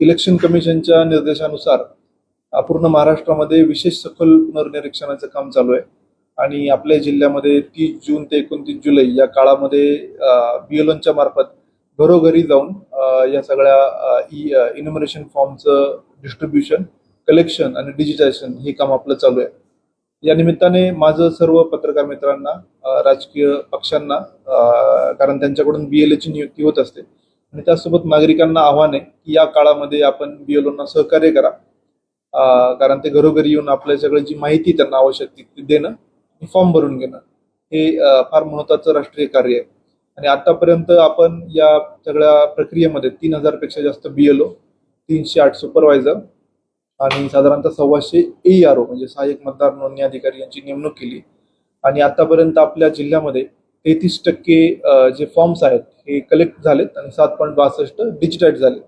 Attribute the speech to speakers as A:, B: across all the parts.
A: Election कमिशनच्या निर्देशानुसार पूर्ण महाराष्ट्रामध्ये विशेष सखोल पुनर्निरीक्षणाचं काम चालू आहे आणि आपल्या जिल्ह्यामध्ये 30 जून ते 29 जुलै या काळामध्ये BLOच्या मार्फत घरोघरी जाऊन या सगळ्या इन्युमरेशन फॉर्मचं डिस्ट्रीब्युशन, कलेक्शन आणि डिजिटायझेशन हे काम आपलं चालू आहे। या निमित्ताने माझं सर्व पत्रकार मित्रांना, राजकीय पक्षांना, कारण त्यांच्याकडून BLAची नियुक्ती होत असते आणि त्यासोबत नागरिकांना आव्हान आहे की या काळामध्ये आपण BLOना सहकार्य करा, कारण ते घरोघरी येऊन आपल्या सगळी जी माहिती त्यांना आवश्यक ती देणं, फॉर्म भरून घेणं हे फार महत्त्वाचं राष्ट्रीय कार्य आहे। आणि आतापर्यंत आपण या सगळ्या प्रक्रियेमध्ये 3000 पेक्षा जास्त BLO, 308 सुपरवायझर आणि साधारणतः 125 AERO म्हणजे सहाय्यक मतदार नोंदणी अधिकारी यांची नेमणूक केली आणि आतापर्यंत आपल्या जिल्ह्यामध्ये 33% जे फॉर्म्स आहेत हे कलेक्ट झालेत आणि 7.62 डिजिटाइज झाले।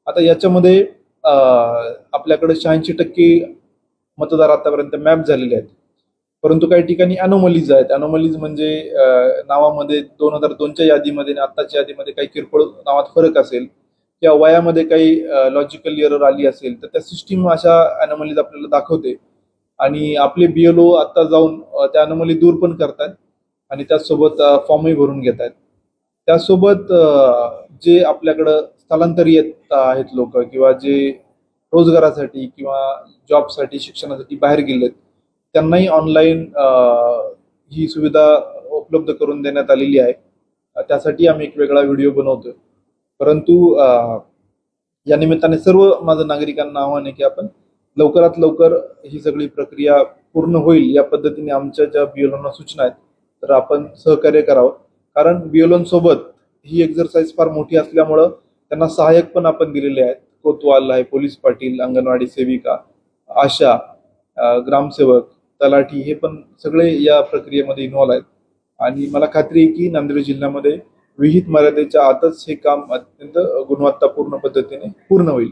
A: आता याच्यामध्ये आपल्याकडे 86% मतदार आतापर्यंत मॅप झालेले आहेत, परंतु काही ठिकाणी अनोमलीज आहेत। अनोमलीज म्हणजे नावामध्ये 2002च्या यादीमध्ये आणि आत्ताच्या यादीमध्ये काही किरकोळ नावात फरक असेल किंवा वयामध्ये काही लॉजिकल एरर आली असेल तर त्या सिस्टीम अशा अनोमलीज आपल्याला दाखवते आणि आपले BLO आता जाऊन त्या अनोमली दूर पण करतात आणि त्यासोबत फॉर्मही भरून घेत आहेत। त्यासोबत जे आपल्याकडं स्थलांतरित आहेत लोक किंवा जे रोजगारासाठी किंवा जॉबसाठी, शिक्षणासाठी बाहेर गेलेत त्यांनाही ऑनलाईन ही सुविधा उपलब्ध करून देण्यात आलेली आहे। त्यासाठी आम्ही एक वेगळा व्हिडिओ बनवतोय, परंतु या निमित्ताने सर्व माझं नागरिकांना आव्हान आहे की आपण लवकरात लवकर ही सगळी प्रक्रिया पूर्ण होईल या पद्धतीने आमच्या ज्या BLOना सूचना आहेत तर आपण सहकार्य करावं, कारण BLOंसोबत ही एक्झरसाइज फार मोठी असल्यामुळं त्यांना सहाय्यक पण आपण दिलेले आहेत। कोतवाल आहे, पोलीस पाटील, अंगणवाडी सेविका, आशा, ग्रामसेवक, तलाठी हे पण सगळे या प्रक्रियेमध्ये इन्व्हॉल्व आहेत आणि मला खात्री आहे की नांदेड जिल्ह्यामध्ये विहित मर्यादेच्या आतच हे काम अत्यंत गुणवत्तापूर्ण पद्धतीने पूर्ण होईल।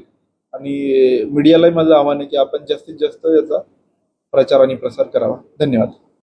A: आणि मीडियालाही माझं आव्हान आहे की आपण जास्तीत जास्त याचा प्रचार आणि प्रसार करावा। धन्यवाद।